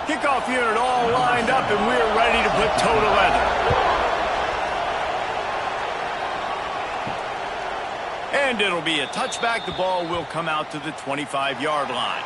Kickoff unit all lined up, and we're ready to put toe to leather. And it'll be a touchback. The ball will come out to the 25-yard line.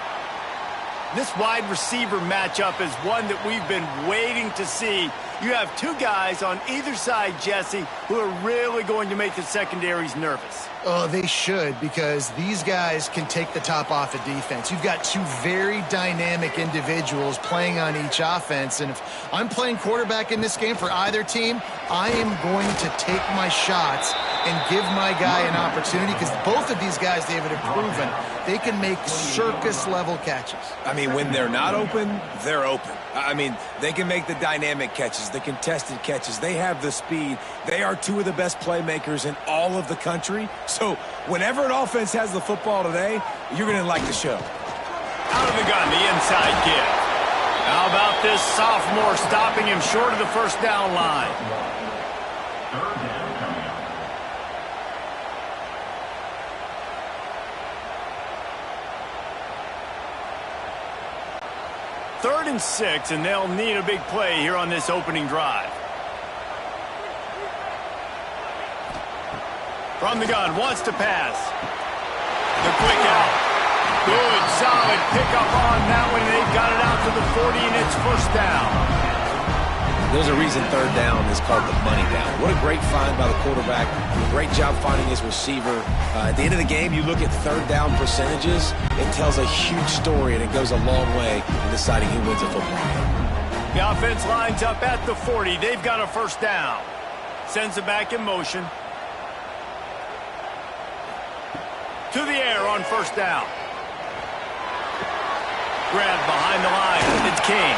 This wide receiver matchup is one that we've been waiting to see. You have two guys on either side, Jesse, who are really going to make the secondaries nervous. Oh, they should, because these guys can take the top off of defense. You've got two very dynamic individuals playing on each offense, and if I'm playing quarterback in this game for either team, I am going to take my shots and give my guy an opportunity, because both of these guys, David, have proven they can make circus-level catches. I mean, when they're not open, they're open. I mean, they can make the dynamic catches, the contested catches. They have the speed. They are two of the best playmakers in all of the country. So whenever an offense has the football today, you're going to like the show. Out of the gun, the inside give. How about this sophomore stopping him short of the first down line? Third and 6, and they'll need a big play here on this opening drive. From the gun, wants to pass. The quick out. Good, solid pickup on that one. They've got it out to the 40, and it's first down. There's a reason third down is called the money down. What a great find by the quarterback. Great job finding his receiver. At the end of the game, you look at third down percentages. It tells a huge story, and it goes a long way in deciding who wins a football game. The offense lines up at the 40. They've got a first down. Sends it back in motion. To the air on first down. Grabbed behind the line. It's King.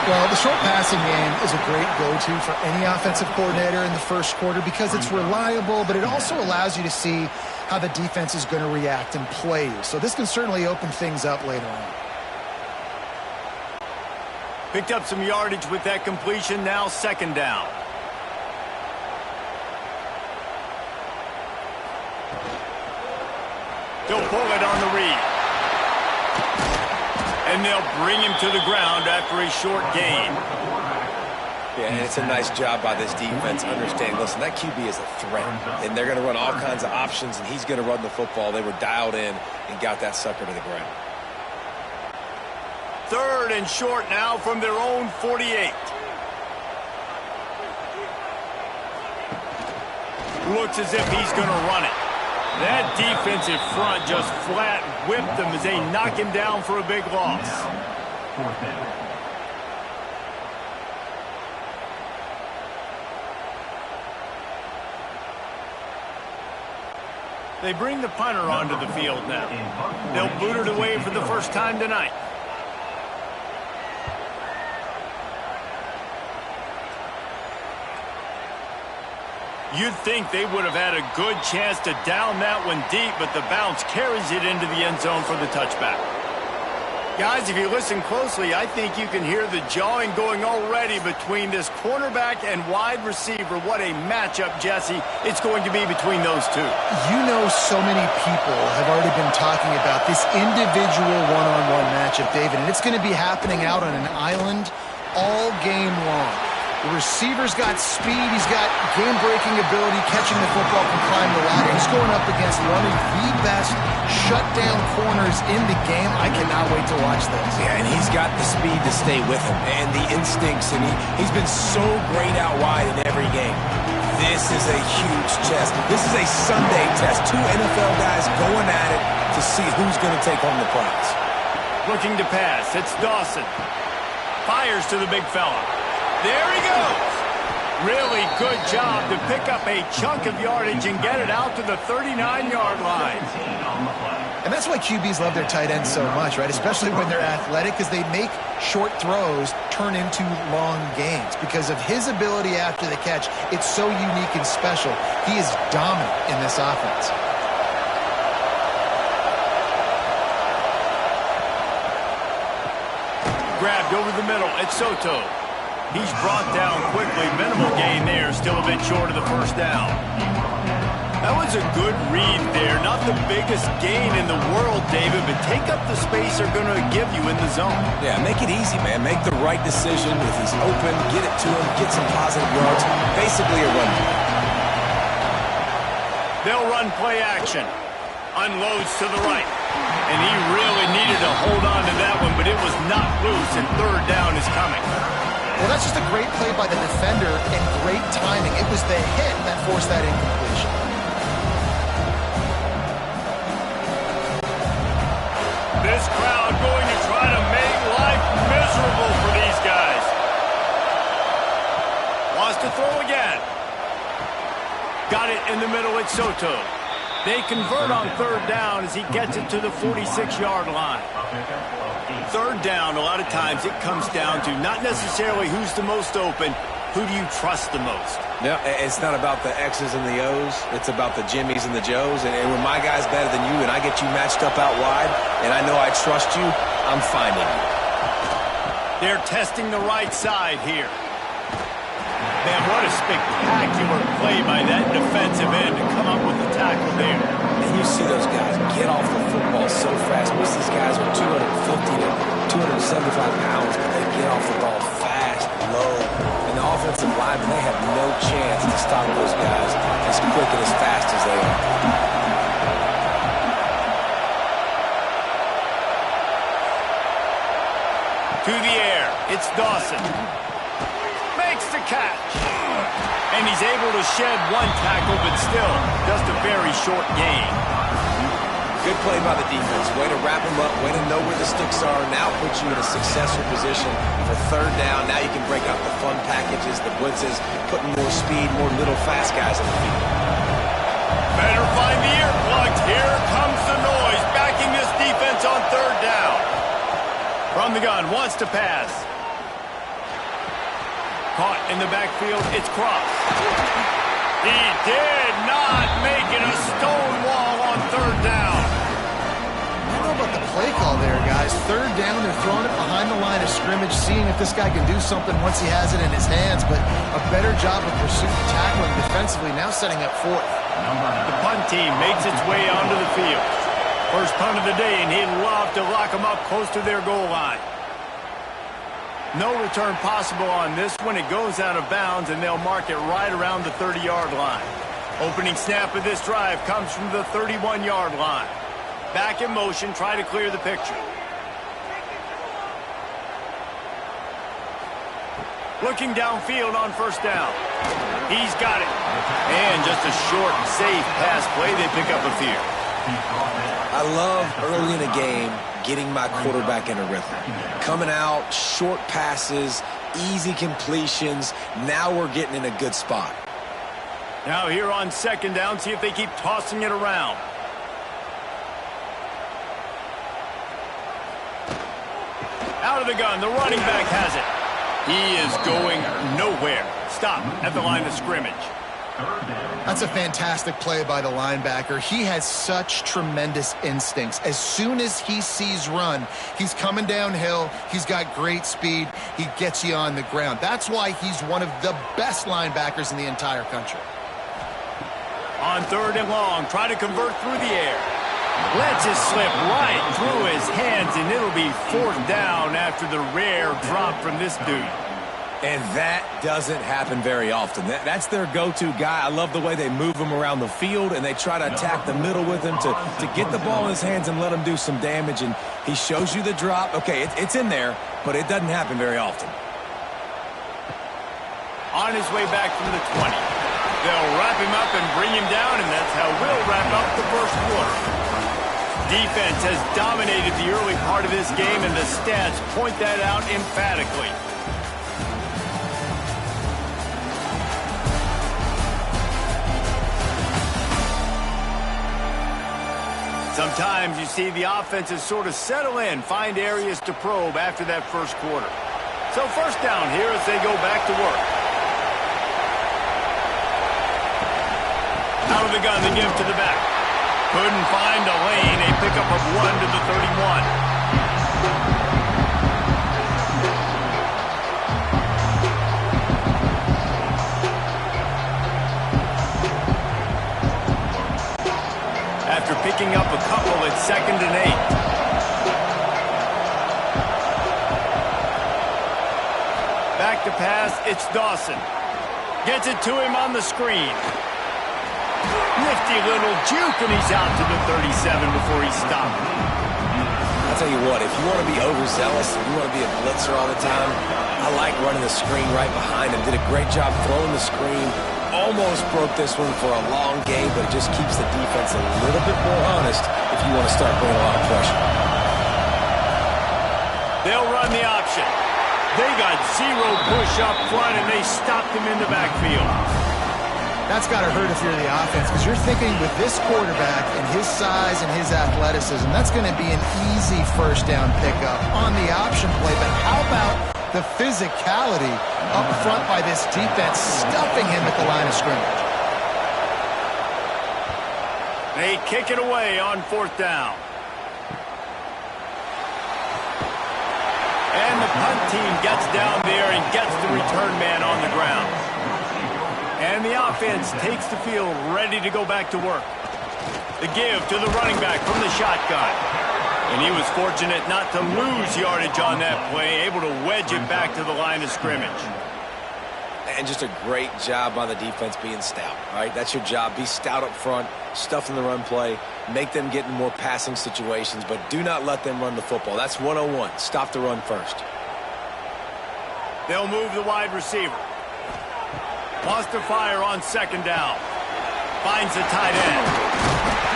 Well, the short passing game is a great go-to for any offensive coordinator in the first quarter because it's reliable, but it also allows you to see how the defense is going to react and play you. So this can certainly open things up later on. Picked up some yardage with that completion. Now second down. He'll pull it on the read. And they'll bring him to the ground after a short gain. Yeah, and it's a nice job by this defense understanding, listen, that QB is a threat, and they're going to run all kinds of options, and he's going to run the football. They were dialed in and got that sucker to the ground. Third and short now from their own 48. Looks as if he's going to run it. That defensive front just flat whipped them as they knock him down for a big loss. They bring the punter onto the field now. They'll boot it away for the first time tonight. You'd think they would have had a good chance to down that one deep, but the bounce carries it into the end zone for the touchback. Guys, if you listen closely, I think you can hear the jawing going already between this cornerback and wide receiver. What a matchup, Jesse, it's going to be between those two. You know, so many people have already been talking about this individual one-on-one matchup, David, and it's going to be happening out on an island all game long. The receiver's got speed, he's got game-breaking ability, catching the football from climbing the ladder. He's going up against one of the best shutdown corners in the game. I cannot wait to watch this. Yeah, and he's got the speed to stay with him and the instincts, and he's been so great out wide in every game. This is a huge test. This is a Sunday test. Two NFL guys going at it to see who's going to take home the prize. Looking to pass, it's Dawson. Fires to the big fella. There he goes. Really good job to pick up a chunk of yardage and get it out to the 39-yard line. And that's why QBs love their tight ends so much, right? Especially when they're athletic, because they make short throws turn into long gains. Because of his ability after the catch, it's so unique and special. He is dominant in this offense. Grabbed over the middle. It's Soto. He's brought down quickly. Minimal gain there. Still a bit short of the first down. That was a good read there. Not the biggest gain in the world, David, but take up the space they're going to give you in the zone. Yeah, make it easy, man. Make the right decision. If he's open, get it to him, get some positive yards. Basically a run play. They'll run play action. Unloads to the right. And he really needed to hold on to that one, but it was not loose, and third down is coming. Well, that's just a great play by the defender and great timing. It was the hit that forced that incompletion. This crowd going to try to make life miserable for these guys. Wants to throw again. Got it in the middle at Soto. They convert on third down as he gets it to the 46-yard line. Third down, a lot of times it comes down to not necessarily who's the most open, who do you trust the most? No, it's not about the X's and the O's. It's about the Jimmies and the Joes. And when my guy's better than you and I get you matched up out wide and I know I trust you, I'm finding you. They're testing the right side here. Man, what a spectacular play by that defensive end to come up with the tackle there. And you see those guys get off the football so fast. Most of these guys are 250 to 275 pounds, but they get off the ball fast, low. And the offensive linemen, they have no chance to stop those guys as quick and as fast as they are. To the air, it's Dawson. Makes the catch. And he's able to shed one tackle, but still just a very short gain. Good play by the defense. Way to wrap him up, way to know where the sticks are. Now puts you in a successful position for third down. Now you can break out the fun packages, the blitzes, putting more speed, more little fast guys in the field. Better find the earplugs. Here comes the noise, backing this defense on third down. From the gun, wants to pass. Caught in the backfield, it's Cross. He did not make it a stone wall on third down. I don't know about the play call there, guys. Third down, they're throwing it behind the line of scrimmage, seeing if this guy can do something once he has it in his hands, but a better job of pursuit and tackling defensively, now setting up fourth. The punt team makes its way onto the field. First punt of the day, and he'd love to lock them up close to their goal line. No return possible on this one. It goes out of bounds, and they'll mark it right around the 30-yard line. Opening snap of this drive comes from the 31-yard line. Back in motion, try to clear the picture. Looking downfield on first down. He's got it. And just a short, safe pass play. They pick up a few. I love early in a game getting my quarterback in a rhythm. Coming out, short passes, easy completions. Now we're getting in a good spot. Now here on second down, see if they keep tossing it around. Out of the gun, the running back has it. He is going nowhere. Stop at the line of scrimmage. That's a fantastic play by the linebacker. He has such tremendous instincts. As soon as he sees run, he's coming downhill. He's got great speed. He gets you on the ground. That's why he's one of the best linebackers in the entire country. On third and long, try to convert through the air. Lets it slip right through his hands, and it'll be fourth down after the rare drop from this dude. And that doesn't happen very often. That's their go-to guy. I love the way they move him around the field, and they try to attack the middle with him to get the ball in his hands and let him do some damage. And he shows you the drop. Okay, it's in there, but it doesn't happen very often. On his way back from the 20. They'll wrap him up and bring him down, and that's how we'll wrap up the first quarter. Defense has dominated the early part of this game, and the stats point that out emphatically. Sometimes you see the offenses sort of settle in, find areas to probe after that first quarter. So first down here as they go back to work. Out of the gun, they give to the back. Couldn't find a lane. A pickup of 1 to the 31. picking up a couple at 2nd and 8. Back to pass, it's Dawson. Gets it to him on the screen. Nifty little juke, and he's out to the 37 before he's stopped. I'll tell you what, if you want to be overzealous, if you want to be a blitzer all the time, I like running the screen right behind him. Did a great job throwing the screen. Almost broke this one for a long game, but it just keeps the defense a little bit more honest if you want to start bringing a lot of pressure. They'll run the option. They got 0 push up front, and they stopped him in the backfield. That's got to hurt if you're the offense, because you're thinking with this quarterback and his size and his athleticism, that's going to be an easy first down pickup on the option play. But how about the physicality up front by this defense, stuffing him at the line of scrimmage? They kick it away on 4th down. And the punt team gets down there and gets the return man on the ground. And the offense takes the field, ready to go back to work. The give to the running back from the shotgun. And he was fortunate not to lose yardage on that play, able to wedge it back to the line of scrimmage. And just a great job by the defense being stout, right? That's your job. Be stout up front, stuff in the run play, make them get in more passing situations, but do not let them run the football. That's 101. Stop the run first. They'll move the wide receiver. Wants to fire on 2nd down. Finds the tight end.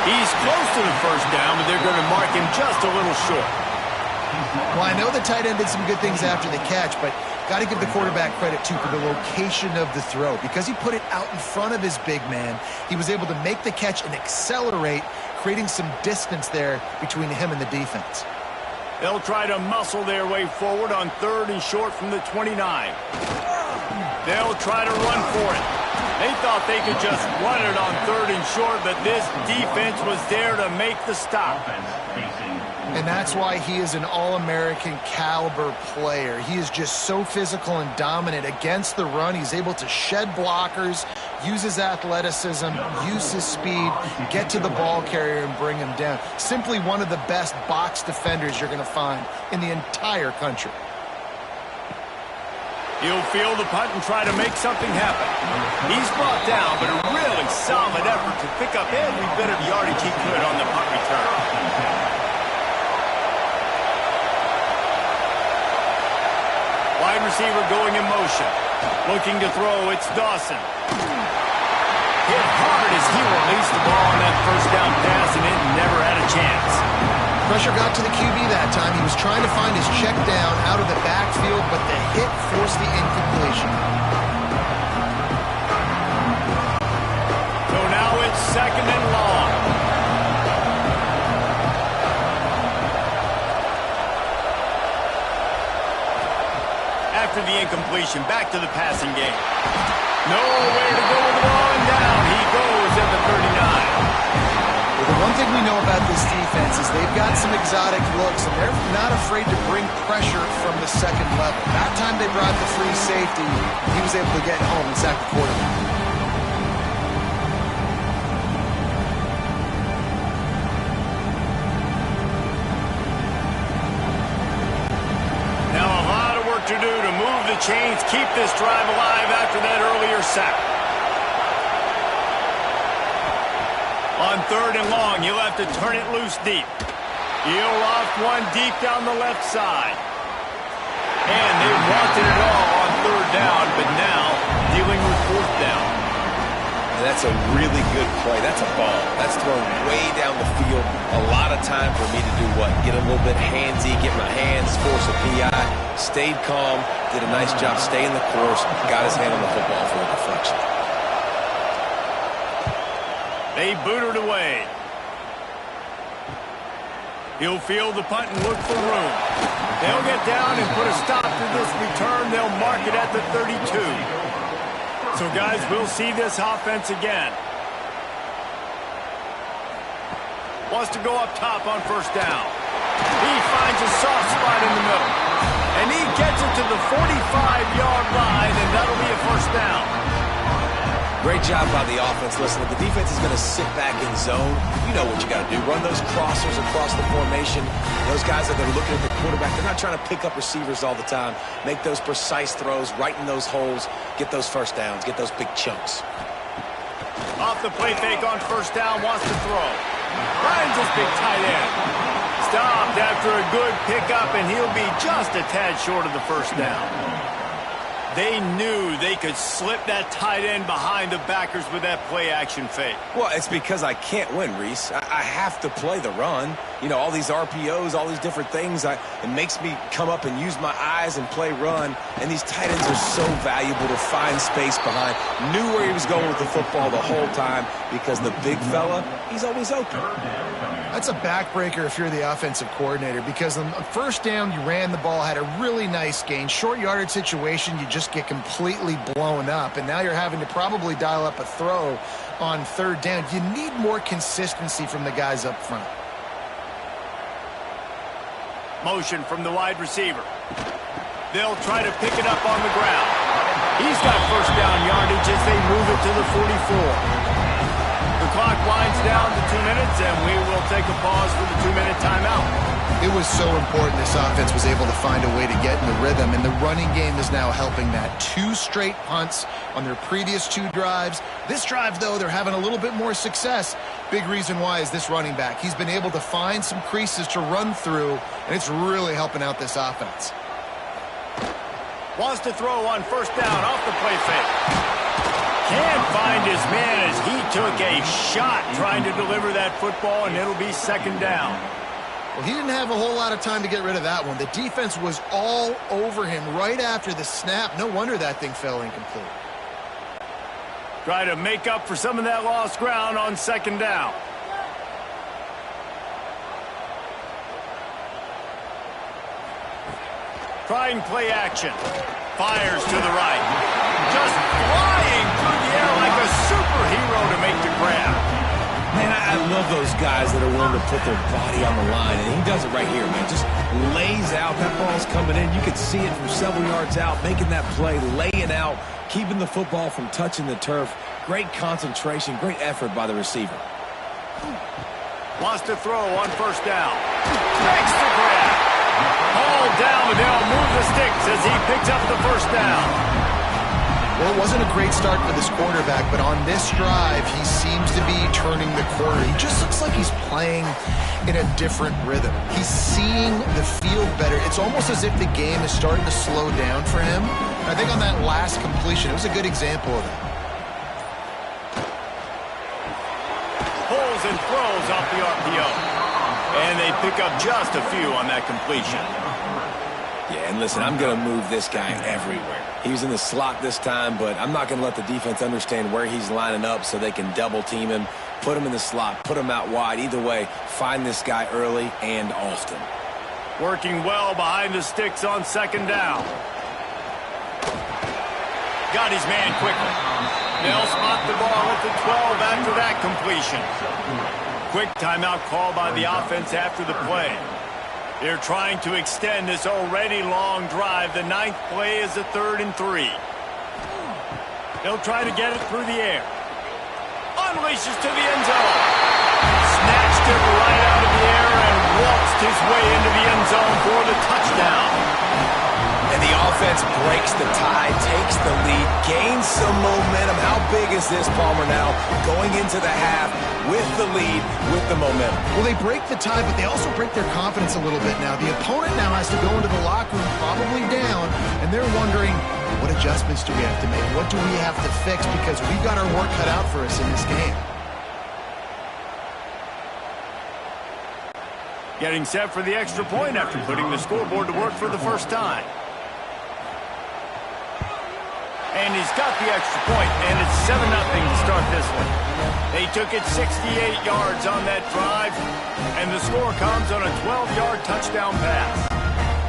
He's close to the first down, but they're going to mark him just a little short. Well, I know the tight end did some good things after the catch, but got to give the quarterback credit, too, for the location of the throw. Because he put it out in front of his big man, he was able to make the catch and accelerate, creating some distance there between him and the defense. They'll try to muscle their way forward on 3rd and short from the 29. They'll try to run for it. They thought they could just run it on 3rd and short, but this defense was there to make the stop. And that's why he is an All-American caliber player. He is just so physical and dominant against the run. He's able to shed blockers, use his athleticism, use his speed, get to the ball carrier and bring him down. Simply one of the best box defenders you're going to find in the entire country. He'll field the punt and try to make something happen. He's brought down, but a really solid effort to pick up every bit of yardage he could on the punt return. Wide receiver going in motion. Looking to throw, it's Dawson. Hit hard as he released the ball on that first down pass, and it never had a chance. Pressure got to the QB that time. He was trying to find his check down out of the backfield, but the hit forced the incompletion. So now it's 2nd and long. After the incompletion, back to the passing game. Nowhere to go with the ball, and down he goes at the 39. Well, the one thing we know about this defense is they've got some exotic looks, and they're not afraid to bring pressure from the 2nd level. That time they brought the free safety. He was able to get home and sack the quarterback. Now a lot of work to do to move the chains, keep this drive alive after that earlier sack. On 3rd and long, he'll have to turn it loose deep. He'll loft one deep down the left side. And they wanted it all on 3rd down, but now dealing with 4th down. And that's a really good play. That's a ball. That's thrown way down the field. A lot of time for me to do what? Get a little bit handsy, get my hands, force a PI. Stayed calm, did a nice job staying the course, got his hand on the football for a deflection. They boot it away. He'll field the punt and look for room. They'll get down and put a stop to this return. They'll mark it at the 32. So, guys, we'll see this offense again. Wants to go up top on 1st down. He finds a soft spot in the middle. And he gets it to the 45-yard line, and that'll be a 1st down. Great job by the offense. Listen, if the defense is going to sit back in zone, you know what you got to do. Run those crossers across the formation. Those guys that are looking at the quarterback, they're not trying to pick up receivers all the time. Make those precise throws, right in those holes, get those first downs, get those big chunks. Off the play fake on first down, wants to throw. Finds his big tight end. Stopped after a good pickup, and he'll be just a tad short of the first down. They knew they could slip that tight end behind the backers with that play-action fake. Well, it's because I can't win, Reese. I have to play the run. You know, all these RPOs, all these different things, it makes me come up and use my eyes and play run. And these tight ends are so valuable to find space behind. Knew where he was going with the football the whole time because the big fella, he's always open. That's a backbreaker if you're the offensive coordinator, because on first down, you ran the ball, had a really nice gain. Short yardage situation, you just get completely blown up, and now you're having to probably dial up a throw on third down. You need more consistency from the guys up front. Motion from the wide receiver. They'll try to pick it up on the ground. He's got first down yardage as they move it to the 44. The clock winds down to 2 minutes, and we will take a pause for the 2-minute timeout. It was so important this offense was able to find a way to get in the rhythm, and the running game is now helping that. 2 straight punts on their previous 2 drives. This drive, though, they're having a little bit more success. Big reason why is this running back. He's been able to find some creases to run through, and it's really helping out this offense. Wants to throw on first down off the play fake. Can't find his man as he took a shot trying to deliver that football, and it'll be second down. Well, he didn't have a whole lot of time to get rid of that one. The defense was all over him right after the snap. No wonder that thing fell incomplete. Try to make up for some of that lost ground on second down. Trying play action. Fires to the right. Just flying through the air like a superhero to make the grab. Man, I love those guys that are willing to put their body on the line, and he does it right here, man. Just lays out. That ball's coming in. You can see it from several yards out, making that play, laying out, keeping the football from touching the turf. Great concentration, great effort by the receiver. Wants to throw on first down. Makes the grab. Hauled down, but they'll move the sticks as he picks up the first down. Well, it wasn't a great start for this quarterback, but on this drive, he seems to be turning the corner. He just looks like he's playing in a different rhythm. He's seeing the field better. It's almost as if the game is starting to slow down for him. I think on that last completion, it was a good example of that. Pulls and throws off the RPO. And they pick up just a few on that completion. Yeah, and listen, I'm going to move this guy everywhere. He was in the slot this time, but I'm not going to let the defense understand where he's lining up so they can double team him, put him in the slot, put him out wide. Either way, find this guy early and often. Working well behind the sticks on second down. Got his man quickly. They'll spot the ball at the 12 after that completion. Quick timeout call by the offense after the play. They're trying to extend this already long drive. The 9th play is a 3rd and 3. They'll try to get it through the air. Unleashes to the end zone. Snatched it right out of the air and waltzed his way into the end zone for the touchdown. And the offense breaks the tie, takes the lead, gains some momentum. How big is this, Palmer, now? Going into the half with the lead, with the momentum. Well, they break the tie, but they also break their confidence a little bit now. The opponent now has to go into the locker room probably down, and they're wondering, what adjustments do we have to make? What do we have to fix? Because we've got our work cut out for us in this game. Getting set for the extra point after putting the scoreboard to work for the first time. And he's got the extra point, and it's 7-0 to start this one. They took it 68 yards on that drive, and the score comes on a 12-yard touchdown pass.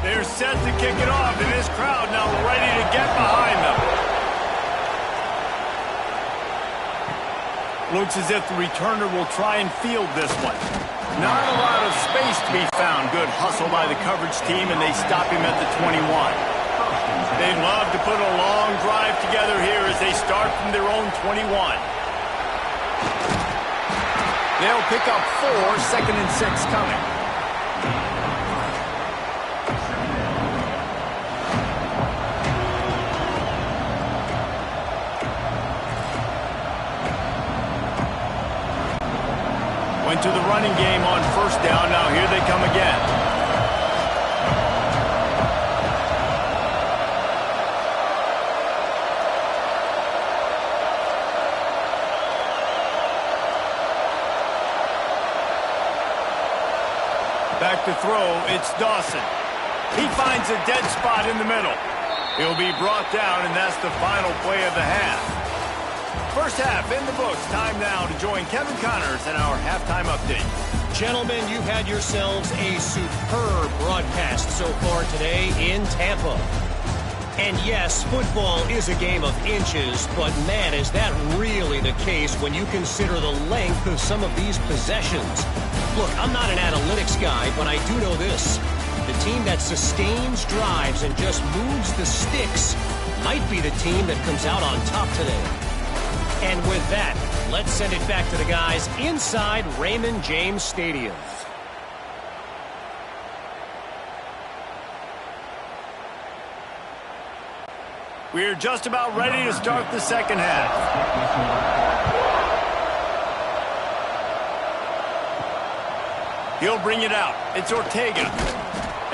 They're set to kick it off, and this crowd now ready to get behind them. Looks as if the returner will try and field this one. Not a lot of space to be found. Good hustle by the coverage team, and they stop him at the 21. They'd love to put a long drive together here as they start from their own 21. They'll pick up 4, 2nd and 6 coming. Went to the running game on 1st down. Now here they come again. Back to throw, it's Dawson. He finds a dead spot in the middle. He'll be brought down, and that's the final play of the half. First half in the books. Time now to join Kevin Connors in our halftime update. Gentlemen, you've had yourselves a superb broadcast so far today in Tampa. And yes, football is a game of inches, but man, is that really the case when you consider the length of some of these possessions. Look, I'm not an analytics guy, but I do know this. The team that sustains drives and just moves the sticks might be the team that comes out on top today. And with that, let's send it back to the guys inside Raymond James Stadium. We're just about ready to start the second half. He'll bring it out. It's Ortega.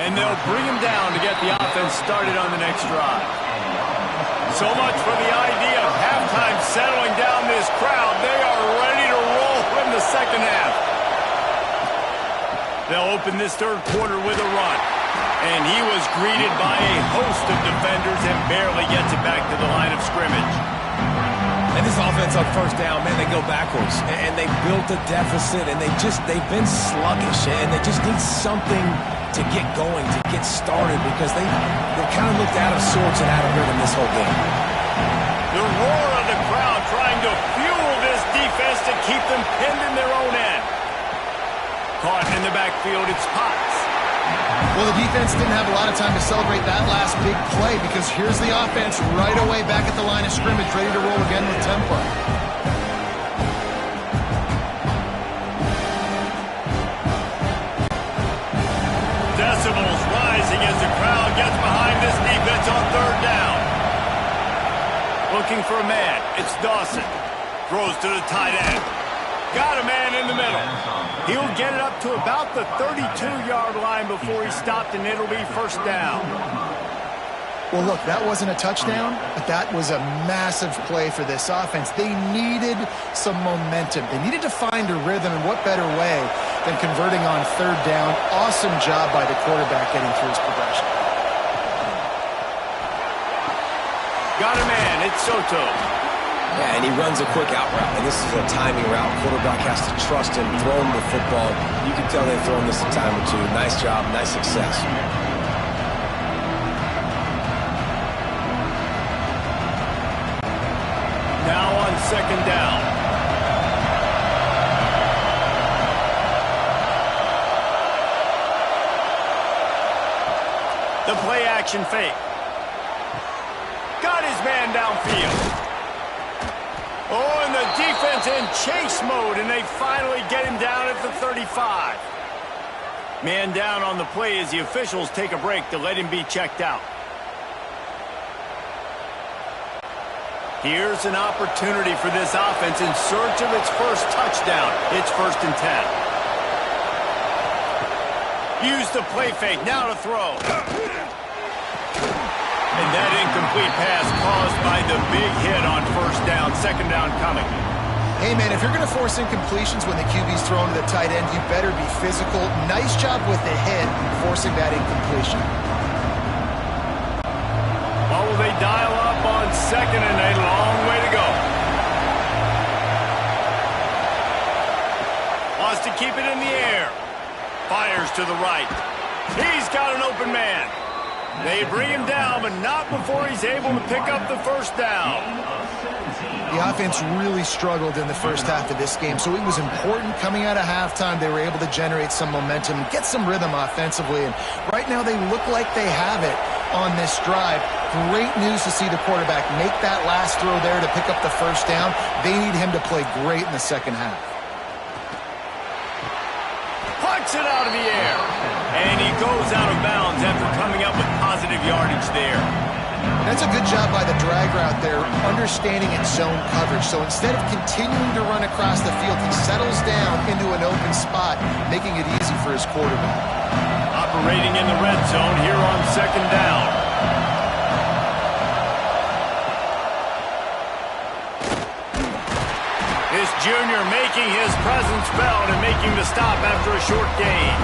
And they'll bring him down to get the offense started on the next drive. So much for the idea of halftime settling down this crowd. They are ready to roll in the second half. They'll open this third quarter with a run. And he was greeted by a host of defenders and barely gets it back to the line of scrimmage. And this offense on 1st down, man, they go backwards. And they built a deficit, and they've been sluggish. And they just need something to get going, to get started, because they kind of looked out of sorts and out of rhythm this whole game. The roar of the crowd trying to fuel this defense to keep them pinned in their own end. Caught in the backfield, it's Potts. Well, the defense didn't have a lot of time to celebrate that last big play because here's the offense right away back at the line of scrimmage, ready to roll again with tempo. Decibels rising as the crowd gets behind this defense on 3rd down. Looking for a man. It's Dawson. Throws to the tight end. Got a man in the middle. He'll get it up to about the 32-yard line before he's stopped, and it'll be 1st down. Well, look, that wasn't a touchdown, but that was a massive play for this offense. They needed some momentum. They needed to find a rhythm, and what better way than converting on 3rd down. Awesome job by the quarterback getting through his progression. Got a man. It's Soto. Yeah, and he runs a quick out route, and this is a timing route. Quarterback has to trust him, throw him the football. You can tell they've thrown this a time or two. Nice job, nice success. Now on 2nd down. The play action fake. Got his man downfield. Oh, and the defense in chase mode, and they finally get him down at the 35. Man down on the play as the officials take a break to let him be checked out. Here's an opportunity for this offense in search of its first touchdown. It's 1st and 10. Use the play fake, now to throw. And that incomplete pass caused by the big hit on 1st down. 2nd down coming. Hey, man, if you're going to force incompletions when the QB's thrown to the tight end, you better be physical. Nice job with the hit, forcing that incompletion. What will they dial up on 2nd and a long way to go? Wants to keep it in the air. Fires to the right. He's got an open man. They bring him down, but not before he's able to pick up the 1st down. The offense really struggled in the first half of this game, so it was important coming out of halftime. They were able to generate some momentum and get some rhythm offensively, and right now they look like they have it. on this drive. Great news to see the quarterback make that last throw there to pick up the first down. They need him to play great in the second half. Pucks it out of the air. And he goes out of bounds after coming up with positive yardage there. That's a good job by the drag route there, understanding its zone coverage. So instead of continuing to run across the field, he settles down into an open spot, making it easy for his quarterback. Operating in the red zone here on second down. This junior making his presence felt and making the stop after a short gain.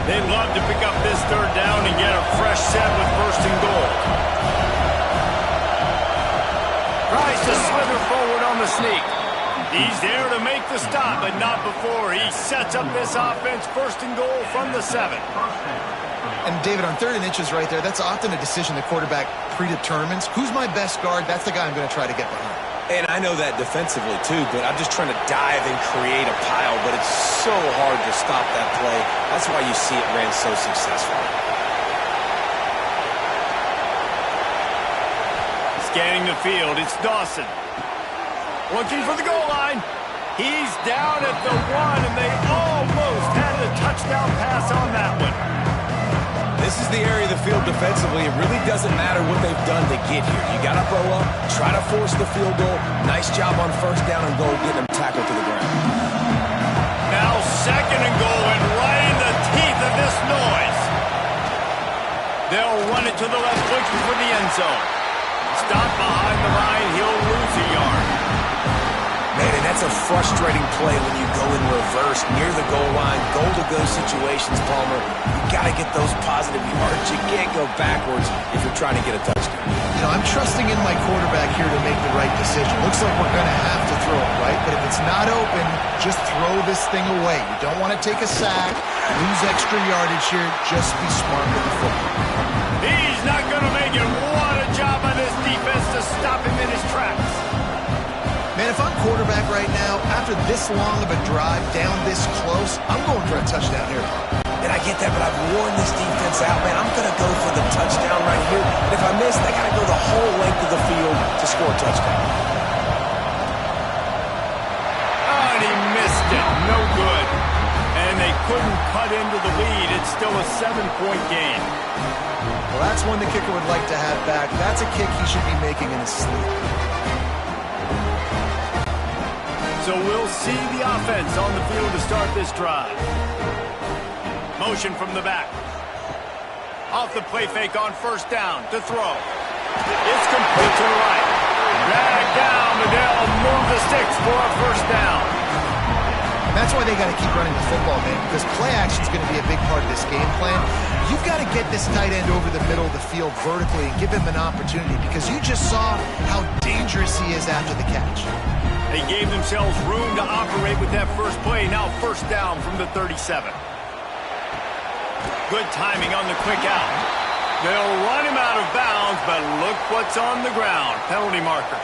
They'd love to pick up this third down and get a fresh set with first and goal. Tries to slither forward on the sneak. He's there to make the stop, but not before he sets up this offense first and goal from the 7. And David, on 3rd and inches right there, that's often a decision the quarterback predetermines. Who's my best guard? That's the guy I'm going to try to get behind. And I know that defensively, too, but I'm just trying to dive and create a pile, but it's so hard to stop that play. That's why you see it ran so successfully. Scanning the field, it's Dawson. Looking for the goal line. He's down at the 1, and they almost had a touchdown pass on that one. This is the area of the field defensively. It really doesn't matter what they've done to get here. You got to throw up, try to force the field goal. Nice job on first down and goal, getting them tackled to the ground. Now second and goal, and right in the teeth of this noise. They'll run it to the left, looking for the end zone. Stop behind the line, he'll lose a yard. Man, and that's a frustrating play when you go in reverse near the goal line, goal-to-go situations, Palmer. You got to get those positive yards. You can't go backwards if you're trying to get a touchdown. You know, I'm trusting in my quarterback here to make the right decision. Looks like we're going to have to throw it, right? But if it's not open, just throw this thing away. You don't want to take a sack, lose extra yardage here. Just be smart with the football. He's not going to make it. What a job on this defense to stop him in his tracks. Man, if I'm quarterback right now, after this long of a drive down this close, I'm going for a touchdown here. And I get that, but I've worn this defense out, man. I'm going to go for the touchdown right here. And if I miss, they got to go the whole length of the field to score a touchdown. Oh, and he missed it. No good. And they couldn't cut into the lead. It's still a 7-point game. Well, that's one the kicker would like to have back. That's a kick he should be making in his sleep. So we'll see the offense on the field to start this drive. Motion from the back. Off the play fake on first down to throw. It's complete to the right. Drag down, and they'll move the sticks for a first down. And that's why they got to keep running the football, man, because play action is going to be a big part of this game plan. You've got to get this tight end over the middle of the field vertically and give him an opportunity, because you just saw how dangerous he is after the catch. They gave themselves room to operate with that first play. Now first down from the 37. Good timing on the quick out. They'll run him out of bounds, but look what's on the ground. Penalty marker.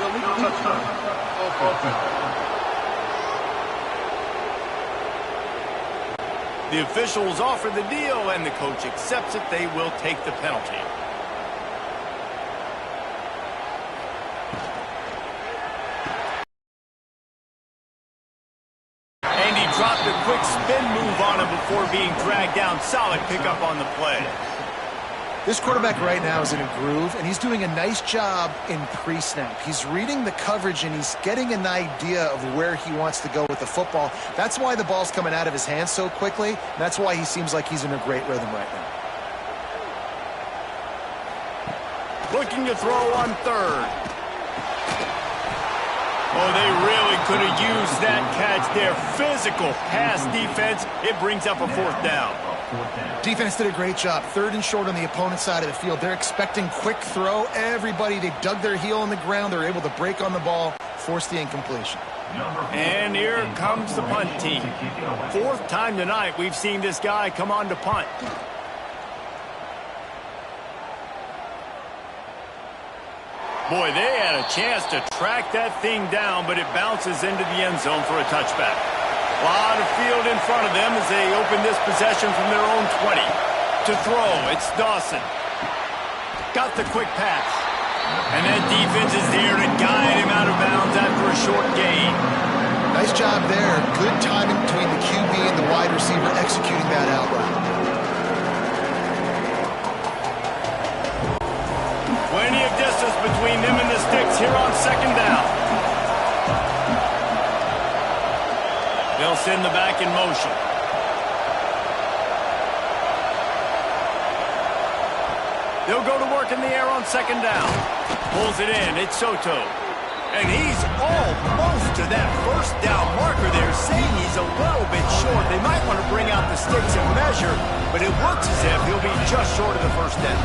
The officials offer the deal, and the coach accepts it. They will take the penalty. And he dropped a quick spin move on him before being dragged down. Solid pickup on the play. This quarterback right now is in a groove, and he's doing a nice job in pre-snap. He's reading the coverage, and he's getting an idea of where he wants to go with the football. That's why the ball's coming out of his hands so quickly. That's why he seems like he's in a great rhythm right now. Looking to throw on third. Oh, they really could have used that catch there. Physical pass defense. It brings up a fourth down. Defense did a great job. 3rd and short on the opponent's side of the field. They're expecting quick throw. Everybody, they dug their heel on the ground. They're able to break on the ball, force the incompletion. And here comes the punt team. 4th time tonight we've seen this guy come on to punt. Boy, they had a chance to track that thing down, but it bounces into the end zone for a touchback. A lot of field in front of them as they open this possession from their own 20. To throw, it's Dawson. Got the quick pass. And that defense is there to guide him out of bounds after a short gain. Nice job there. Good timing between the QB and the wide receiver executing that out route. Plenty of distance between them and the sticks here on second down. They'll send the back in motion. They'll go to work in the air on second down. Pulls it in. It's Soto. And he's almost to that first down marker there, saying he's a little bit short. They might want to bring out the sticks and measure, but it looks as if he'll be just short of the first down.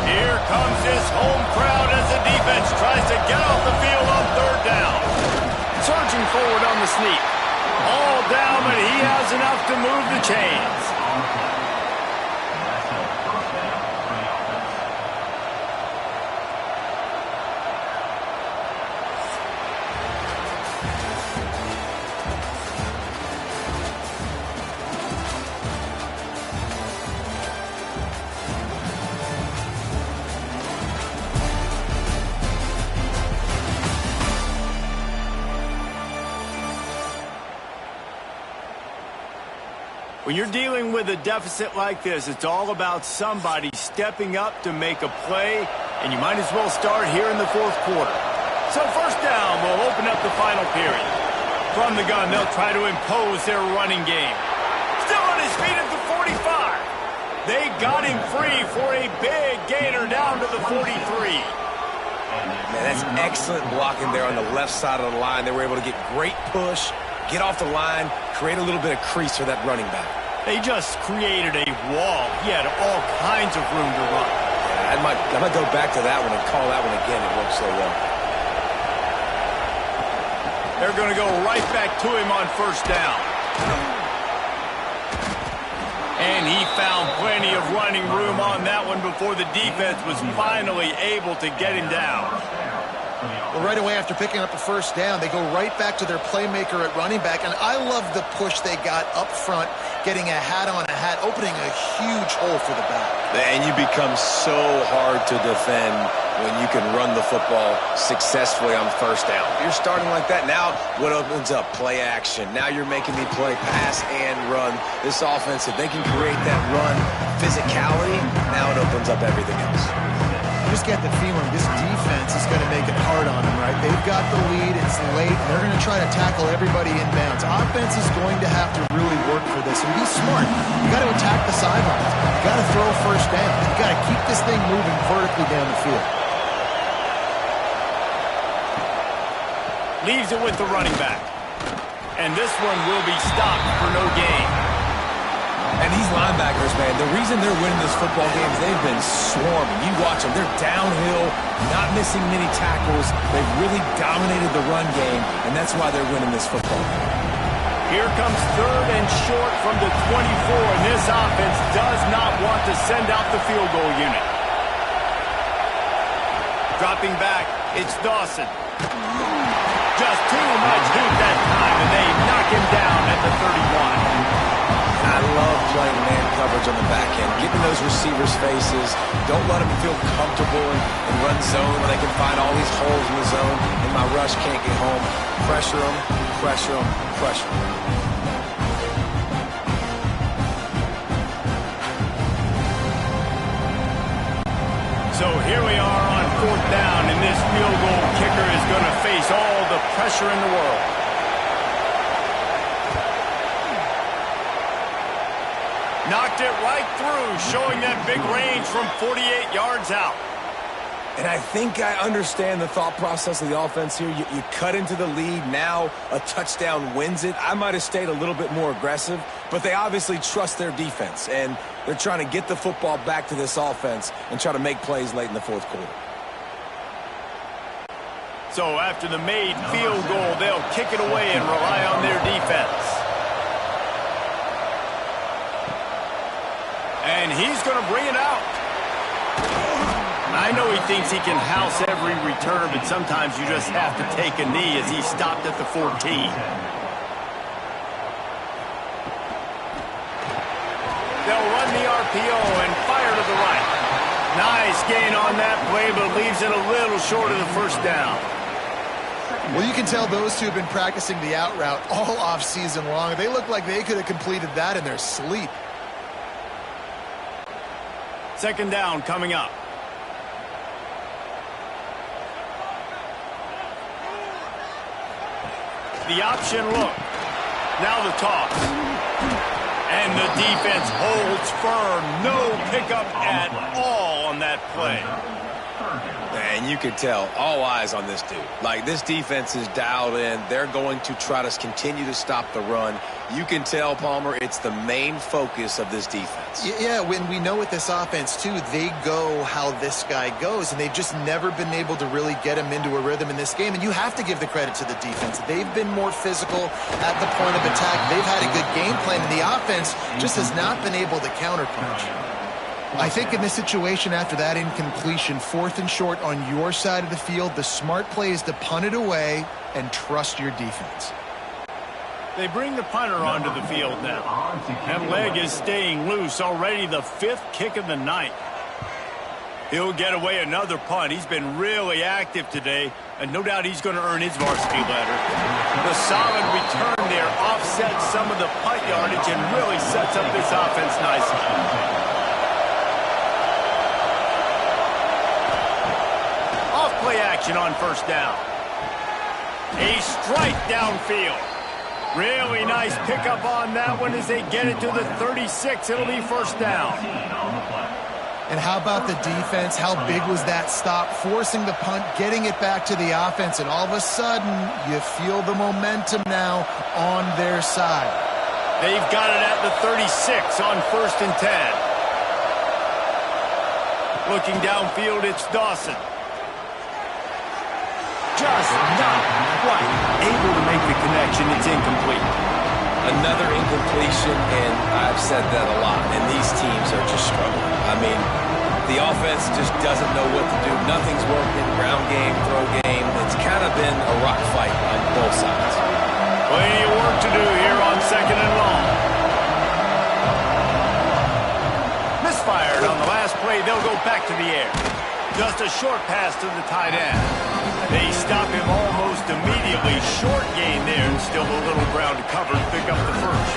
Here comes this home crowd as the defense tries to get off the field on third down. Surging forward on the sneak. All down, but he has enough to move the chains. When you're dealing with a deficit like this, it's all about somebody stepping up to make a play, and you might as well start here in the fourth quarter. So first down will open up the final period. From the gun, they'll try to impose their running game. Still on his feet at the 45. They got him free for a big gainer down to the 43. Man, that's excellent blocking there on the left side of the line. They were able to get great push, get off the line, create a little bit of crease for that running back. They just created a wall. He had all kinds of room to run. Yeah, I might go back to that one and call that one again. It worked so well. They're going to go right back to him on first down. And he found plenty of running room on that one before the defense was finally able to get him down. Well, right away after picking up a first down, they go right back to their playmaker at running back. And I love the push they got up front, getting a hat on a hat, opening a huge hole for the back. And you become so hard to defend when you can run the football successfully on first down. You're starting like that. Now what opens up? Play action. Now you're making me play pass and run. This offense, if they can create that run physicality, now it opens up everything else. Just get the feeling this defense is going to make it hard on them, right? They've got the lead. It's late. And they're going to try to tackle everybody inbounds. Offense is going to have to really work for this. And be smart. You got to attack the sidelines. You got to throw first down. You got to keep this thing moving vertically down the field. Leaves it with the running back. And this one will be stopped for no gain. And these linebackers, man, the reason they're winning this football game is they've been swarming. You watch them. They're downhill, not missing many tackles. They've really dominated the run game, and that's why they're winning this football game. Here comes third and short from the 24, and this offense does not want to send out the field goal unit. Dropping back, it's Dawson. Just too much heat that time, and they knock him down at the 31. I love playing man coverage on the back end, getting those receivers' faces. Don't let them feel comfortable and run zone when they can find all these holes in the zone and my rush can't get home. Pressure them, pressure them, pressure them. So here we are on fourth down, and this field goal kicker is going to face all the pressure in the world. Knocked it right through, showing that big range from 48 yards out. And I think I understand the thought process of the offense here. You cut into the lead. Now a touchdown wins it. I might have stayed a little bit more aggressive, but they obviously trust their defense, and they're trying to get the football back to this offense and try to make plays late in the fourth quarter. So after the made field goal, they'll kick it away and rely on their defense. And he's going to bring it out. I know he thinks he can house every return, but sometimes you just have to take a knee as he stopped at the 14. They'll run the RPO and fire to the right. Nice gain on that play, but leaves it a little short of the first down. Well, you can tell those two have been practicing the out route all off-season long. They look like they could have completed that in their sleep. Second down coming up. The option look. Now the toss. And the defense holds firm. No pickup at all on that play. And you can tell, all eyes on this dude. Like, this defense is dialed in. They're going to try to continue to stop the run. You can tell, Palmer, it's the main focus of this defense. Yeah, when we know with this offense, too, they go how this guy goes, and they've just never been able to really get him into a rhythm in this game. And you have to give the credit to the defense. They've been more physical at the point of attack. They've had a good game plan, and the offense just has not been able to counterpunch. I think in this situation after that incompletion, 4th and short on your side of the field, the smart play is to punt it away and trust your defense. They bring the punter onto the field now. That leg is staying loose. Already the 5th kick of the night. He'll get away another punt. He's been really active today, and no doubt he's going to earn his varsity letter. The solid return there offsets some of the punt yardage and really sets up this offense nicely. Play action on first down. A strike downfield. Really nice pickup on that one as they get it to the 36. It'll be first down. And how about the defense? How big was that stop? Forcing the punt, getting it back to the offense, and all of a sudden, you feel the momentum now on their side. They've got it at the 36 on 1st and 10. Looking downfield, it's Dawson. Just not quite able to make the connection. It's incomplete. Another incompletion, and I've said that a lot, and these teams are just struggling. I mean, the offense just doesn't know what to do. Nothing's working. Ground game, throw game. It's kind of been a rock fight on both sides. Plenty of work to do here on 2nd and long. Misfired on the last play. They'll go back to the air. Just a short pass to the tight end. They stop him almost immediately. Short gain there, and still a little ground to cover to pick up the first.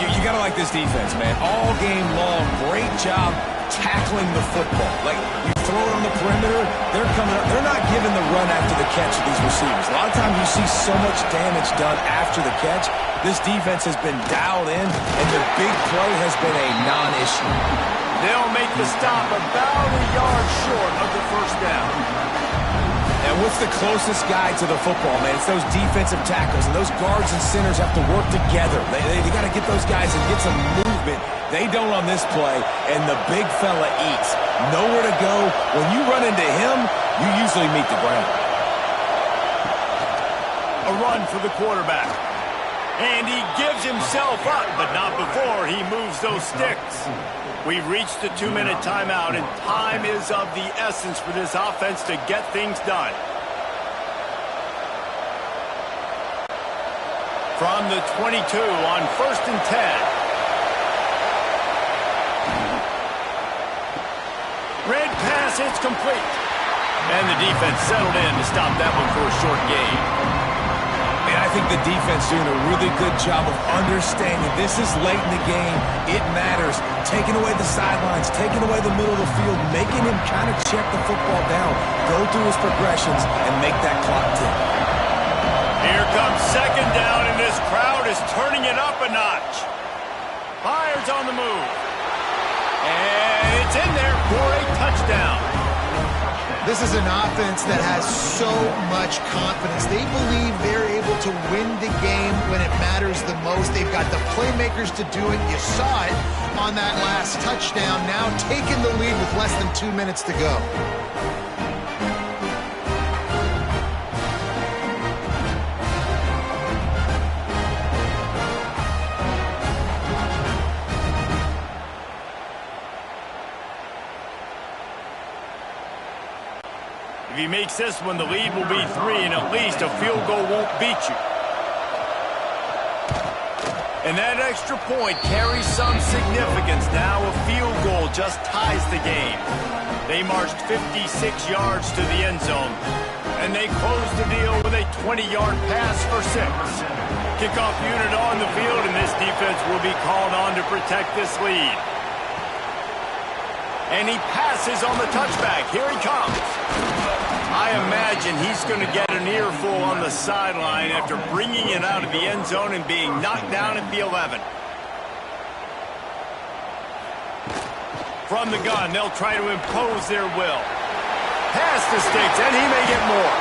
You got to like this defense, man. All game long, great job tackling the football. Like, you throw it on the perimeter, they're coming up. They're not giving the run after the catch to these receivers. A lot of times you see so much damage done after the catch. This defense has been dialed in, and the big play has been a non-issue. They'll make the stop about a yard short of the first down. And what's the closest guy to the football, man? It's those defensive tackles, and those guards and centers have to work together. They got to get those guys and get some movement. They don't on this play, and the big fella eats. Nowhere to go. When you run into him, you usually meet the ground. A run for the quarterback. And he gives himself up, but not before he moves those sticks. We've reached the 2-minute timeout, and time is of the essence for this offense to get things done. From the 22 on 1st and 10. Red pass, it's complete. And the defense settled in to stop that one for a short gain. I think the defense doing a really good job of understanding this is late in the game. It matters. Taking away the sidelines, taking away the middle of the field, making him kind of check the football down, go through his progressions, and make that clock tick. Here comes 2nd down, and this crowd is turning it up a notch. Fires on the move. And it's in there for a touchdown. This is an offense that has so much confidence. They believe they're able to win the game when it matters the most. They've got the playmakers to do it. You saw it on that last touchdown. Now taking the lead with less than 2 minutes to go. If he makes this one, the lead will be 3, and at least a field goal won't beat you. And that extra point carries some significance. Now a field goal just ties the game. They marched 56 yards to the end zone, and they closed the deal with a 20-yard pass for 6. Kickoff unit on the field, and this defense will be called on to protect this lead. And he passes on the touchback. Here he comes. I imagine he's going to get an earful on the sideline after bringing it out of the end zone and being knocked down at the 11. From the gun, they'll try to impose their will. Pass the sticks, and he may get more.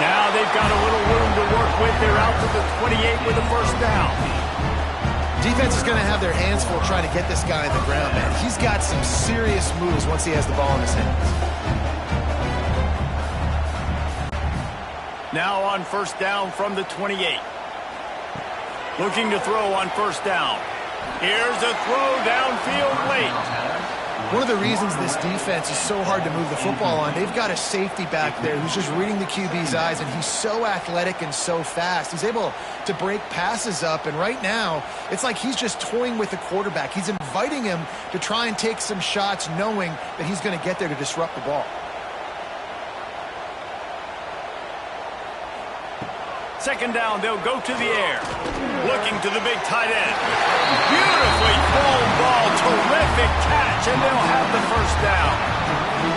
Now they've got a little room to work with. They're out to the 28 with a first down. Defense is going to have their hands full trying to get this guy on the ground, man. He's got some serious moves once he has the ball in his hands. Now on first down from the 28. Looking to throw on first down. Here's a throw downfield late. One of the reasons this defense is so hard to move the football on, they've got a safety back there who's just reading the QB's eyes, and he's so athletic and so fast. He's able to break passes up, and right now, it's like he's just toying with the quarterback. He's inviting him to try and take some shots, knowing that he's going to get there to disrupt the ball. Second down, they'll go to the air. Looking to the big tight end. Beautifully thrown ball, terrific catch, and they'll have the first down.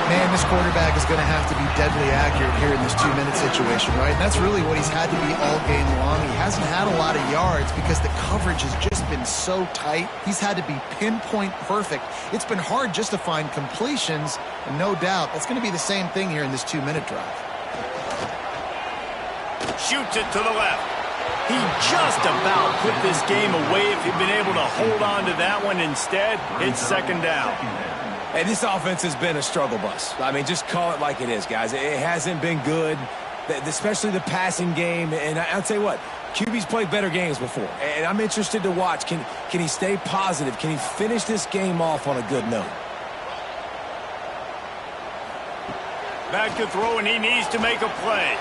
Man, this quarterback is going to have to be deadly accurate here in this 2-minute situation, right? And that's really what he's had to be all game long. He hasn't had a lot of yards because the coverage has just been so tight. He's had to be pinpoint perfect. It's been hard just to find completions, and no doubt that's going to be the same thing here in this 2-minute drive. Shoots it to the left. He just about put this game away if he'd been able to hold on to that one. Instead, it's second down. Hey, this offense has been a struggle bus. I mean, just call it like it is, guys. It hasn't been good, especially the passing game. And I'll tell you what, QB's played better games before. And I'm interested to watch. Can he stay positive? Can he finish this game off on a good note? Back to throw, and he needs to make a play.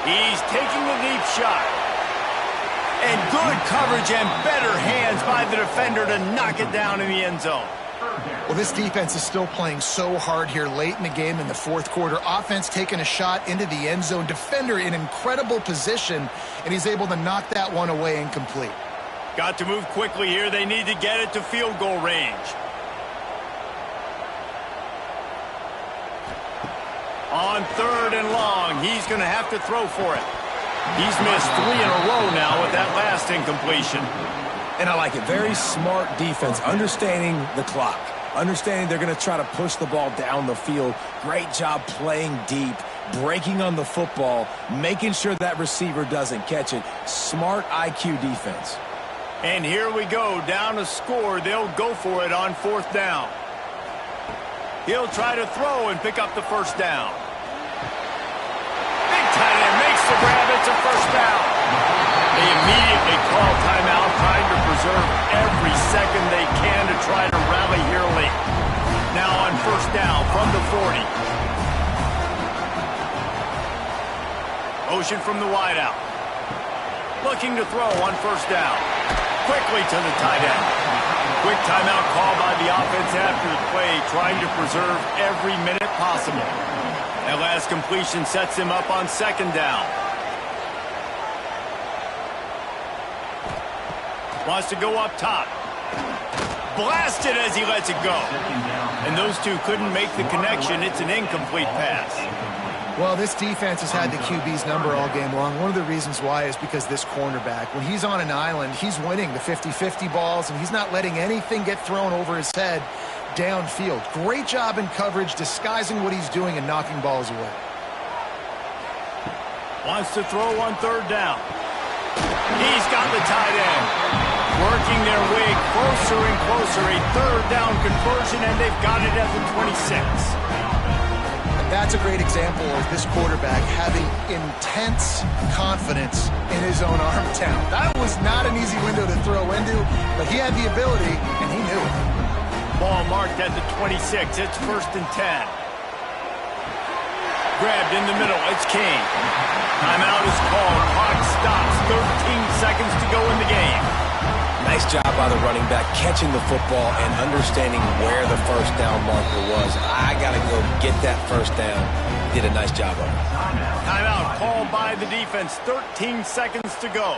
He's taking the deep shot. And good coverage and better hands by the defender to knock it down in the end zone. Well, this defense is still playing so hard here late in the game in the fourth quarter. Offense taking a shot into the end zone. Defender in incredible position, and he's able to knock that one away incomplete. Got to move quickly here. They need to get it to field goal range. On third and long, he's going to have to throw for it. He's missed 3 in a row now with that last incompletion. And I like it. Very smart defense, understanding the clock, understanding they're going to try to push the ball down the field. Great job playing deep, breaking on the football, making sure that receiver doesn't catch it. Smart IQ defense. And here we go, down a score. They'll go for it on fourth down. He'll try to throw and pick up the first down. Big tight end makes the grab. It's a first down. They immediately call timeout, trying to preserve every second they can to try to rally here late. Now on first down from the 40. Motion from the wideout. Looking to throw on first down. Quickly to the tight end. Quick timeout call by the offense after the play, trying to preserve every minute possible. That last completion sets him up on second down. Wants to go up top. Blasted as he lets it go. And those two couldn't make the connection. It's an incomplete pass. Well, this defense has had the QB's number all game long. One of the reasons why is because this cornerback, when he's on an island, he's winning the 50-50 balls, and he's not letting anything get thrown over his head downfield. Great job in coverage, disguising what he's doing and knocking balls away. Wants to throw on third down. He's got the tight end. Working their way closer and closer. A third down conversion, and they've got it at the 26. That's a great example of this quarterback having intense confidence in his own arm talent. That was not an easy window to throw into, but he had the ability, and he knew it. Ball marked at the 26. It's first and 10. Grabbed in the middle. It's King. Timeout is called. Clock stops. 13 seconds to go in the game. Nice job by the running back catching the football and understanding where the first down marker was. I got to go get that first down. Did a nice job of it. Timeout called by the defense. 13 seconds to go.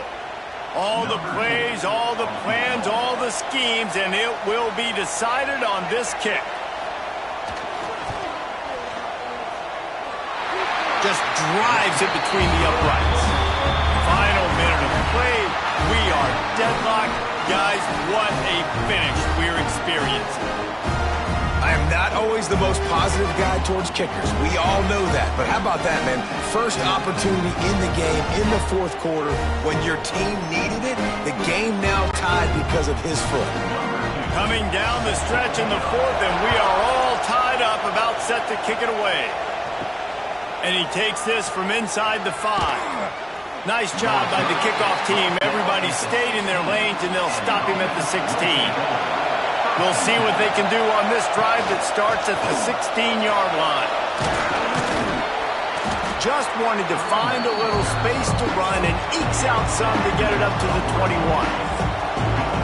All the plays, all the plans, all the schemes, and it will be decided on this kick. Just drives it between the uprights. Final minute of play. We are deadlocked. Guys, what a finish we're experiencing. I am not always the most positive guy towards kickers. We all know that. But how about that, man? First opportunity in the game, in the fourth quarter, when your team needed it, the game now tied because of his foot. Coming down the stretch in the fourth, and we are all tied up, about set to kick it away. And he takes this from inside the 5. Nice job by the kickoff team. Everybody stayed in their lanes, and they'll stop him at the 16. We'll see what they can do on this drive that starts at the 16-yard line. Just wanted to find a little space to run and ekes out some to get it up to the 21.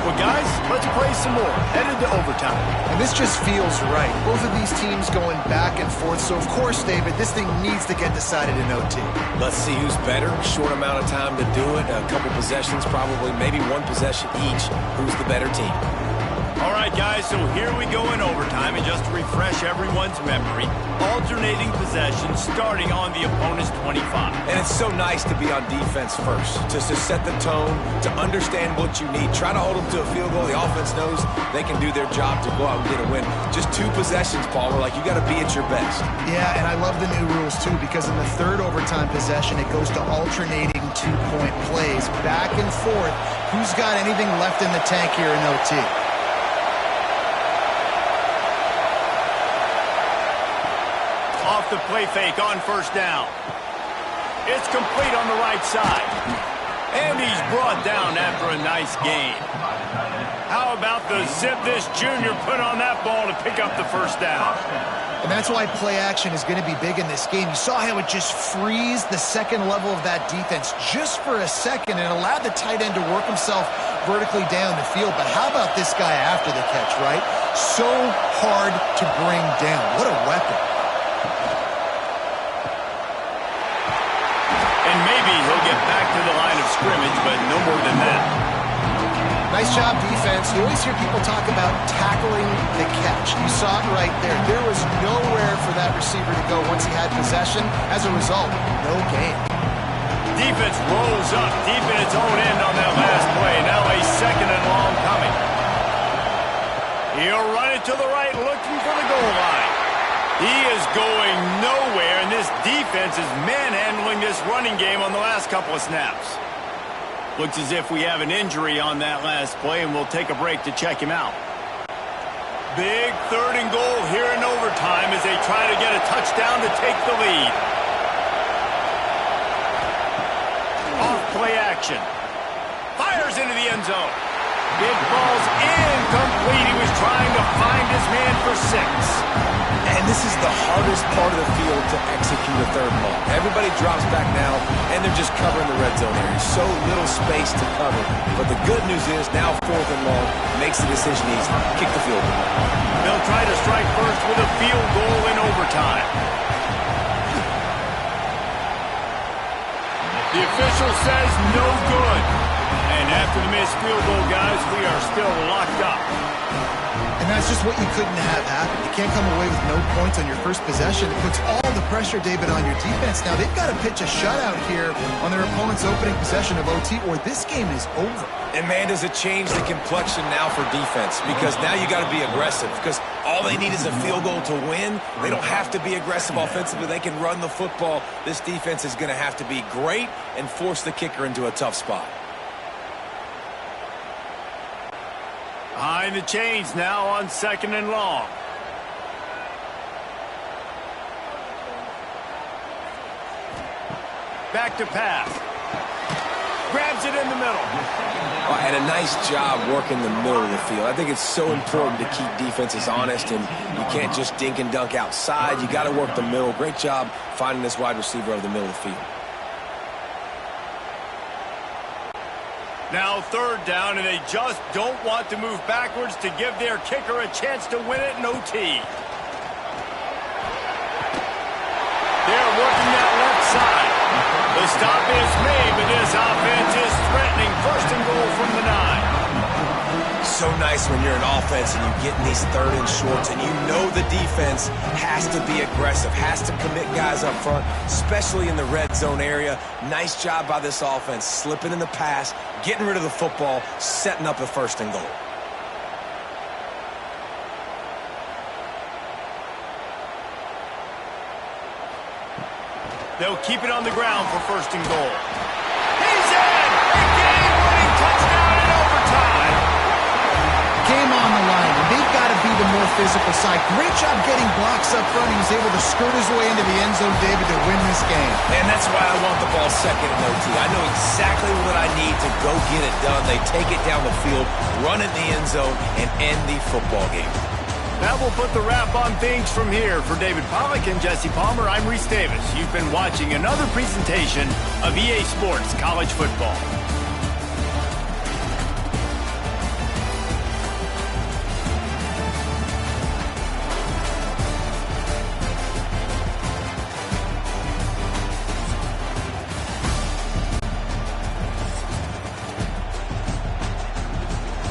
Well, guys, let's play some more. Headed to overtime. And this just feels right. Both of these teams going back and forth. So, of course, David, this thing needs to get decided in OT. Let's see who's better. Short amount of time to do it. A couple possessions, probably maybe one possession each. Who's the better team? All right, guys, so here we go in overtime. And just to refresh everyone's memory, alternating possessions starting on the opponent's 25. And it's so nice to be on defense first, just to set the tone, to understand what you need. Try to hold them to a field goal. The offense knows they can do their job to go out and get a win. Just 2 possessions, Paul. We're like, you got to be at your best. Yeah, and I love the new rules, too, because in the third overtime possession, it goes to alternating 2-point plays, back and forth. Who's got anything left in the tank here in OT? Off the play fake on first down. It's complete on the right side. And he's brought down after a nice gain. How about the zip this junior put on that ball to pick up the first down? And that's why play action is going to be big in this game. You saw how it just frees the second level of that defense just for a second and allowed the tight end to work himself vertically down the field. But how about this guy after the catch, right? So hard to bring down. What a weapon. And maybe he'll get back to the line of scrimmage, but no more than that. Nice job, defense. You always hear people talk about tackling the catch. You saw it right there. There was nowhere for that receiver to go once he had possession. As a result, no gain. Defense rolls up deep in its own end on that last play. Now a second and long coming. He'll run it to the right, looking for the goal line. He is going nowhere, and this defense is manhandling this running game on the last couple of snaps. Looks as if we have an injury on that last play, and we'll take a break to check him out. Big third and goal here in overtime as they try to get a touchdown to take the lead. Off play action. Fires into the end zone. Big ball's incomplete. He was trying to find his man for 6. And this is the hardest part of the field to execute a third and long. Everybody drops back now, and they're just covering the red zone area. So little space to cover. But the good news is now 4th and long makes the decision easy. Kick the field goal. They'll try to strike first with a field goal in overtime. The official says no good. And after the missed field goal, guys, we are still locked up. And that's just what you couldn't have happen. You can't come away with no points on your first possession. It puts all the pressure, David, on your defense. Now, they've got to pitch a shutout here on their opponent's opening possession of OT, or this game is over. And, man, does it change the complexion now for defense? Because now you got to be aggressive. Because all they need is a field goal to win. They don't have to be aggressive offensively. They can run the football. This defense is going to have to be great and force the kicker into a tough spot. Behind the chains now on 2nd and long. Back to pass. grabs it in the middle. And a nice job working the middle of the field. I think it's so important to keep defenses honest, and you can't just dink and dunk outside. You got to work the middle. Great job finding this wide receiver over the middle of the field. Now third down, and they just don't want to move backwards to give their kicker a chance to win it in OT. They're working that left side. The stop is made, but this offense is threatening. First and goal from the 9. So nice when you're an offense and you get in these third and shorts, and you know the defense has to be aggressive, has to commit guys up front, especially in the red zone area. Nice job by this offense, slipping in the pass, getting rid of the football, setting up a first and goal. They'll keep it on the ground for first and goal. He's in! A game-winning touchdown in overtime! Game on the line, and they've got to be the more physical side. Great job getting blocks up front. He was able to skirt his way into the end zone, David, to win this game. And that's why I want the ball second in OT. I know exactly what I need to go get it done. They take it down the field, run in the end zone, and end the football game. That will put the wrap on things from here. For David Pollack and Jesse Palmer, I'm Reese Davis. You've been watching another presentation of EA Sports College Football.